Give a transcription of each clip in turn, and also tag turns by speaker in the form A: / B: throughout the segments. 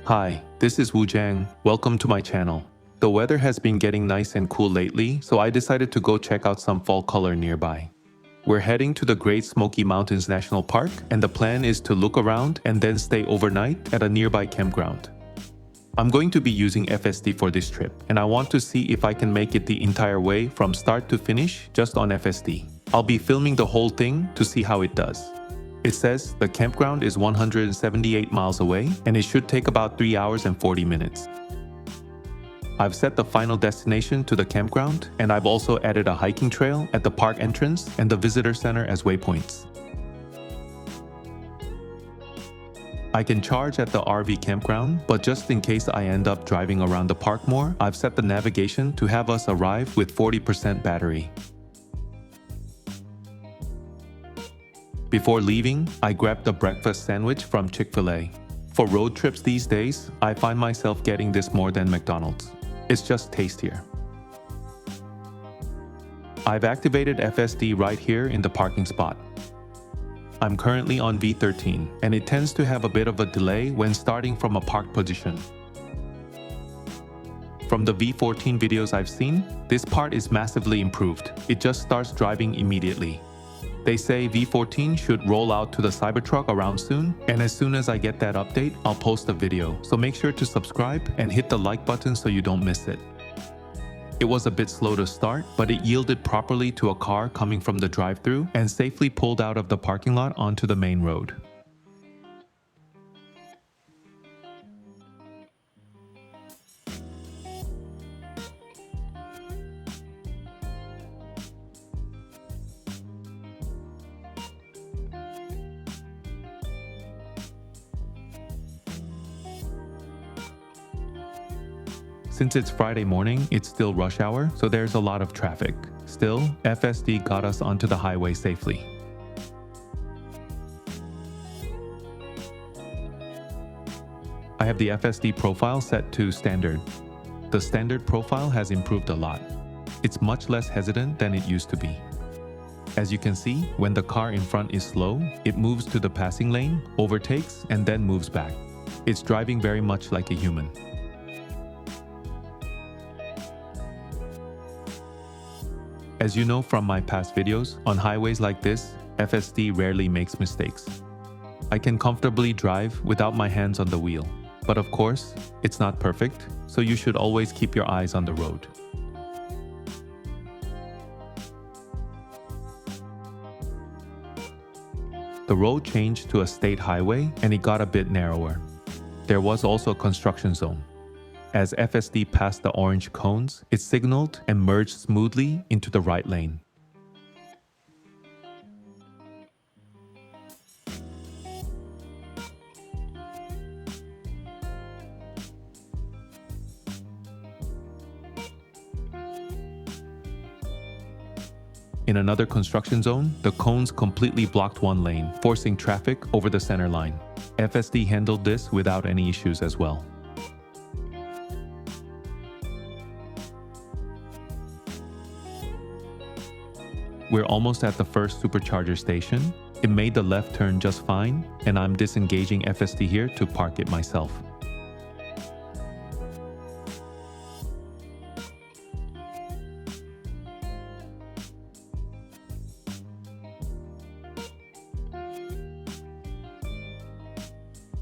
A: Hi, this is Wu Jiang. Welcome to my channel. The weather has been getting nice and cool lately, so I decided to go check out some fall color nearby. We're heading to the Great Smoky Mountains National Park, and the plan is to look around and then stay overnight at a nearby campground. I'm going to be using FSD for this trip, and I want to see if I can make it the entire way from start to finish just on FSD. I'll be filming the whole thing to see how it does. It says the campground is 178 miles away, and it should take about 3 hours and 40 minutes. I've set the final destination to the campground, and I've also added a hiking trail at the park entrance and the visitor center as waypoints. I can charge at the RV campground, but just in case I end up driving around the park more, I've set the navigation to have us arrive with 40% battery. Before leaving, I grabbed a breakfast sandwich from Chick-fil-A. For road trips these days, I find myself getting this more than McDonald's. It's just tastier. I've activated FSD right here in the parking spot. I'm currently on V13, and it tends to have a bit of a delay when starting from a parked position. From the V14 videos I've seen, this part is massively improved. It just starts driving immediately. They say V14 should roll out to the Cybertruck around soon, and as soon as I get that update, I'll post a video, so make sure to subscribe and hit the like button so you don't miss it. It was a bit slow to start, but it yielded properly to a car coming from the drive-thru and safely pulled out of the parking lot onto the main road. Since it's Friday morning, it's still rush hour, so there's a lot of traffic. Still, FSD got us onto the highway safely. I have the FSD profile set to standard. The standard profile has improved a lot. It's much less hesitant than it used to be. As you can see, when the car in front is slow, it moves to the passing lane, overtakes, and then moves back. It's driving very much like a human. As you know from my past videos, on highways like this, FSD rarely makes mistakes. I can comfortably drive without my hands on the wheel. But of course, it's not perfect, so you should always keep your eyes on the road. The road changed to a state highway and it got a bit narrower. There was also a construction zone. As FSD passed the orange cones, it signaled and merged smoothly into the right lane. In another construction zone, the cones completely blocked one lane, forcing traffic over the center line. FSD handled this without any issues as well. We're almost at the first Supercharger station. It made the left turn just fine, and I'm disengaging FSD here to park it myself.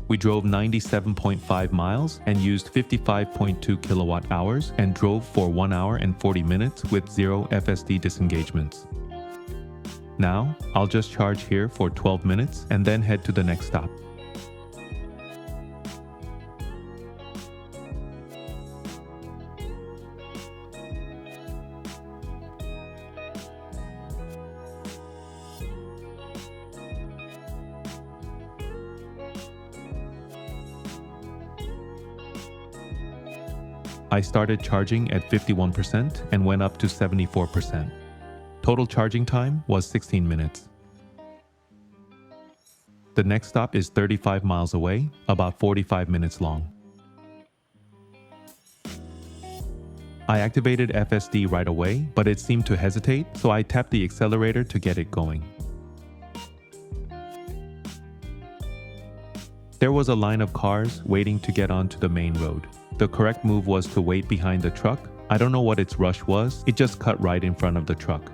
A: We drove 97.5 miles and used 55.2 kilowatt hours and drove for 1 hour and 40 minutes with 0 FSD disengagements. Now, I'll just charge here for 12 minutes and then head to the next stop. I started charging at 51% and went up to 74%. Total charging time was 16 minutes. The next stop is 35 miles away, about 45 minutes long. I activated FSD right away, but it seemed to hesitate, so I tapped the accelerator to get it going. There was a line of cars waiting to get onto the main road. The correct move was to wait behind the truck. I don't know what its rush was, it just cut right in front of the truck.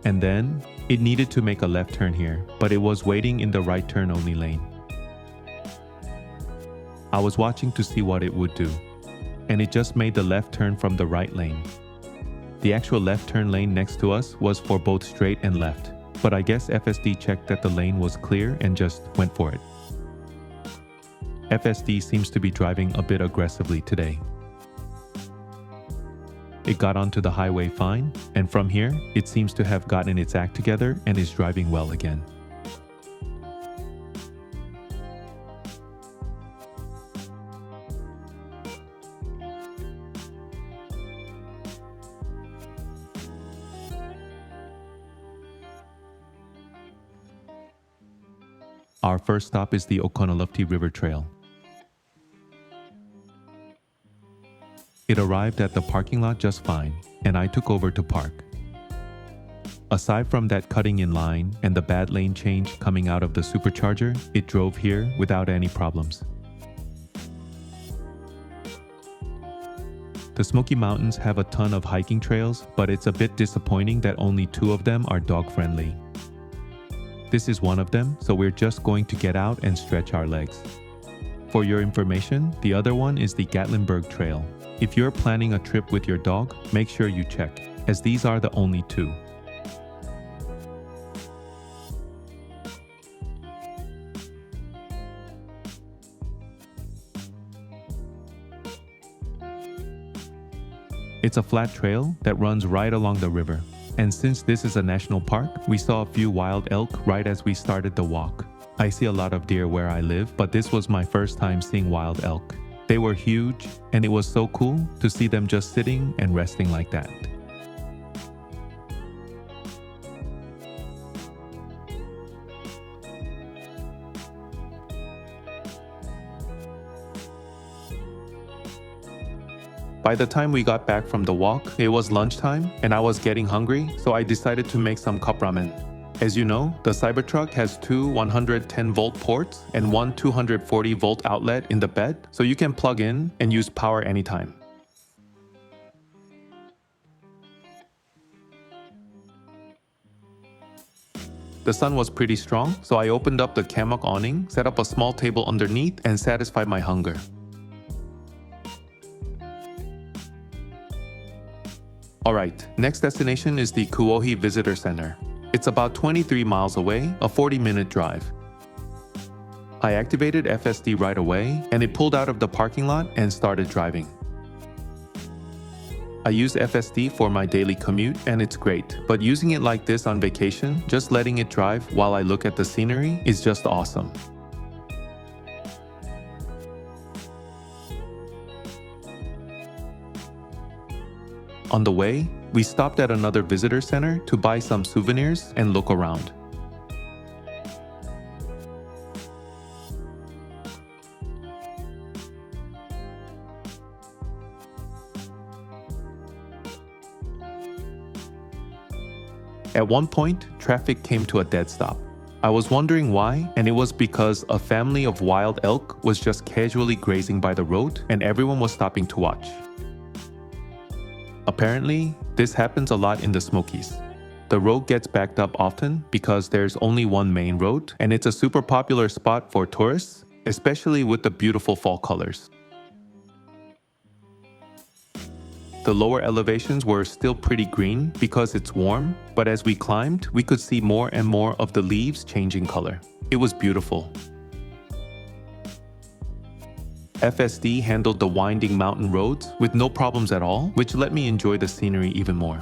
A: And then, it needed to make a left turn here, but it was waiting in the right turn only lane. I was watching to see what it would do, and it just made the left turn from the right lane. The actual left turn lane next to us was for both straight and left, but I guess FSD checked that the lane was clear and just went for it. FSD seems to be driving a bit aggressively today. It got onto the highway fine, and from here, it seems to have gotten its act together and is driving well again. Our first stop is the Oconaluftee River Trail. It arrived at the parking lot just fine, and I took over to park. Aside from that cutting in line and the bad lane change coming out of the Supercharger, it drove here without any problems. The Smoky Mountains have a ton of hiking trails, but it's a bit disappointing that only 2 of them are dog-friendly. This is one of them, so we're just going to get out and stretch our legs. For your information, the other one is the Gatlinburg Trail. If you're planning a trip with your dog, make sure you check, as these are the only 2. It's a flat trail that runs right along the river. And since this is a national park, we saw a few wild elk right as we started the walk. I see a lot of deer where I live, but this was my first time seeing wild elk. They were huge, and it was so cool to see them just sitting and resting like that. By the time we got back from the walk, it was lunchtime and I was getting hungry, so I decided to make some cup ramen. As you know, the Cybertruck has 2 110-volt ports and 1 240-volt outlet in the bed, so you can plug in and use power anytime. The sun was pretty strong, so I opened up the hammock awning, set up a small table underneath, and satisfied my hunger. Alright, next destination is the Kuohi Visitor Center. It's about 23 miles away, a 40-minute drive. I activated FSD right away, and it pulled out of the parking lot and started driving. I use FSD for my daily commute, and it's great, but using it like this on vacation, just letting it drive while I look at the scenery is just awesome. On the way, we stopped at another visitor center to buy some souvenirs and look around. At one point, traffic came to a dead stop. I was wondering why, and it was because a family of wild elk was just casually grazing by the road and everyone was stopping to watch. Apparently, this happens a lot in the Smokies. The road gets backed up often because there's only one main road, and it's a super popular spot for tourists, especially with the beautiful fall colors. The lower elevations were still pretty green because it's warm, but as we climbed, we could see more and more of the leaves changing color. It was beautiful. FSD handled the winding mountain roads with no problems at all, which let me enjoy the scenery even more.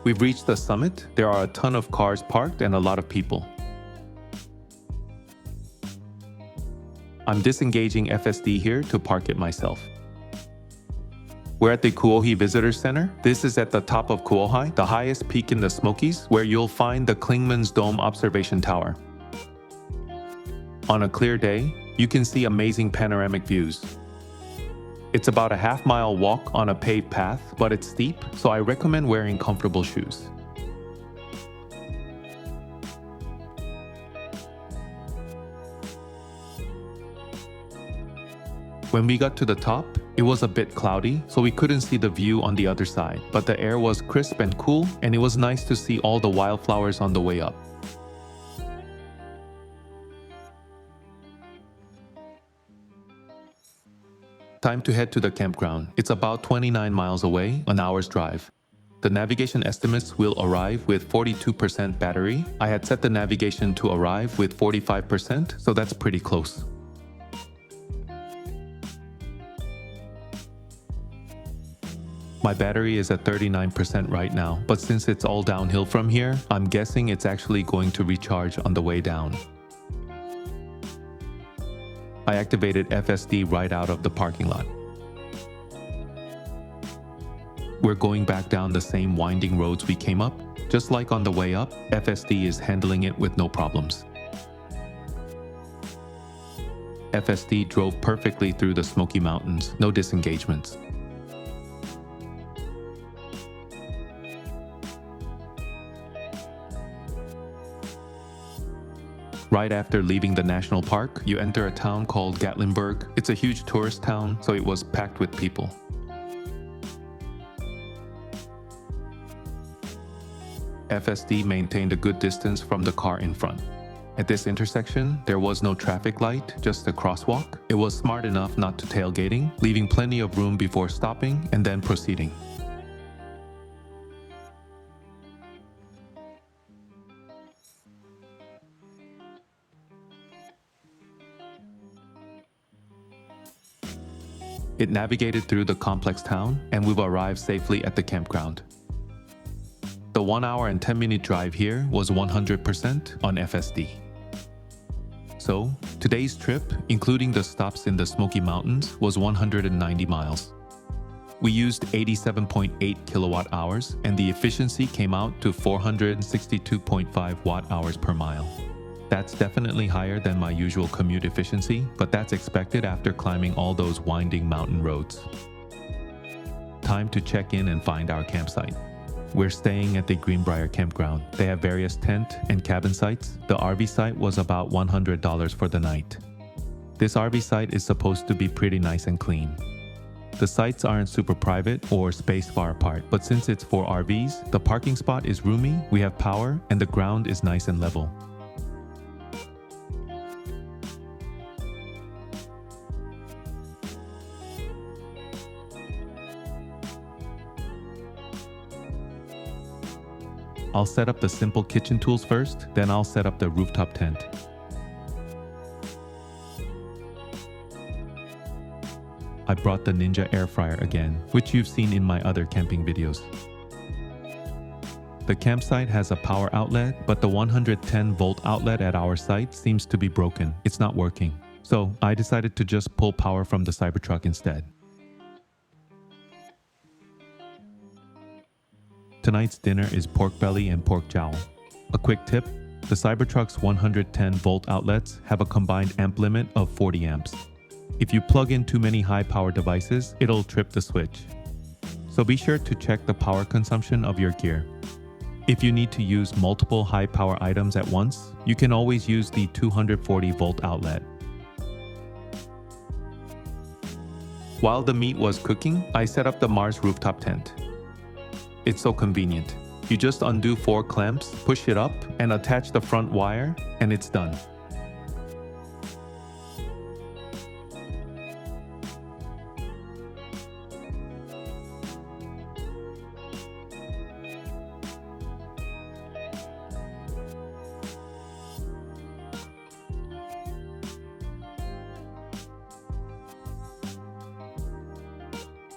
A: We've reached the summit. There are a ton of cars parked and a lot of people. I'm disengaging FSD here to park it myself. We're at the Kuohi Visitor Center. This is at the top of Kuohi, the highest peak in the Smokies, where you'll find the Klingman's Dome Observation Tower. On a clear day, you can see amazing panoramic views. It's about a half-mile walk on a paved path, but it's steep, so I recommend wearing comfortable shoes. When we got to the top, it was a bit cloudy, so we couldn't see the view on the other side, but the air was crisp and cool, and it was nice to see all the wildflowers on the way up. Time to head to the campground. It's about 29 miles away, an hour's drive. The navigation estimates will arrive with 42% battery. I had set the navigation to arrive with 45%, so that's pretty close. My battery is at 39% right now, but since it's all downhill from here, I'm guessing it's actually going to recharge on the way down. I activated FSD right out of the parking lot. We're going back down the same winding roads we came up. Just like on the way up, FSD is handling it with no problems. FSD drove perfectly through the Smoky Mountains, no disengagements. Right after leaving the national park, you enter a town called Gatlinburg. It's a huge tourist town, so it was packed with people. FSD maintained a good distance from the car in front. At this intersection, there was no traffic light, just a crosswalk. It was smart enough not to tailgating, leaving plenty of room before stopping and then proceeding. It navigated through the complex town, and we've arrived safely at the campground. The 1 hour and 10-minute drive here was 100% on FSD. So, today's trip, including the stops in the Smoky Mountains, was 190 miles. We used 87.8 kilowatt hours, and the efficiency came out to 462.5 watt hours per mile. That's definitely higher than my usual commute efficiency, but that's expected after climbing all those winding mountain roads. Time to check in and find our campsite. We're staying at the Greenbrier Campground. They have various tent and cabin sites. The RV site was about $100 for the night. This RV site is supposed to be pretty nice and clean. The sites aren't super private or spaced far apart, but since it's for RVs, the parking spot is roomy, we have power, and the ground is nice and level. I'll set up the simple kitchen tools first, then I'll set up the rooftop tent. I brought the Ninja air fryer again, which you've seen in my other camping videos. The campsite has a power outlet, but the 110 volt outlet at our site seems to be broken. It's not working. So I decided to just pull power from the Cybertruck instead. Tonight's dinner is pork belly and pork jowl. A quick tip, the Cybertruck's 110 volt outlets have a combined amp limit of 40 amps. If you plug in too many high power devices, it'll trip the switch. So be sure to check the power consumption of your gear. If you need to use multiple high power items at once, you can always use the 240 volt outlet. While the meat was cooking, I set up the Mars rooftop tent. It's so convenient. You just undo 4 clamps, push it up, and attach the front wire, and it's done.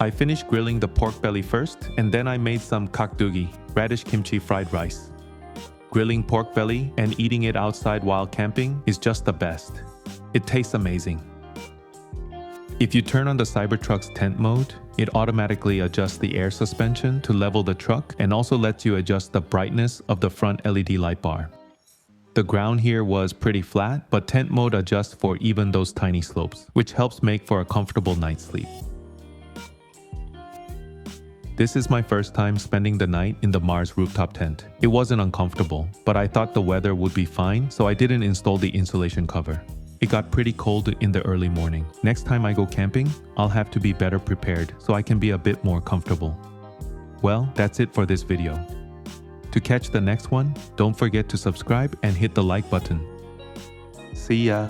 A: I finished grilling the pork belly first, and then I made some kakdugi, radish kimchi fried rice. Grilling pork belly and eating it outside while camping is just the best. It tastes amazing. If you turn on the Cybertruck's tent mode, it automatically adjusts the air suspension to level the truck and also lets you adjust the brightness of the front LED light bar. The ground here was pretty flat, but tent mode adjusts for even those tiny slopes, which helps make for a comfortable night's sleep. This is my first time spending the night in the Mars rooftop tent. It wasn't uncomfortable, but I thought the weather would be fine, so I didn't install the insulation cover. It got pretty cold in the early morning. Next time I go camping, I'll have to be better prepared so I can be a bit more comfortable. Well, that's it for this video. To catch the next one, don't forget to subscribe and hit the like button. See ya!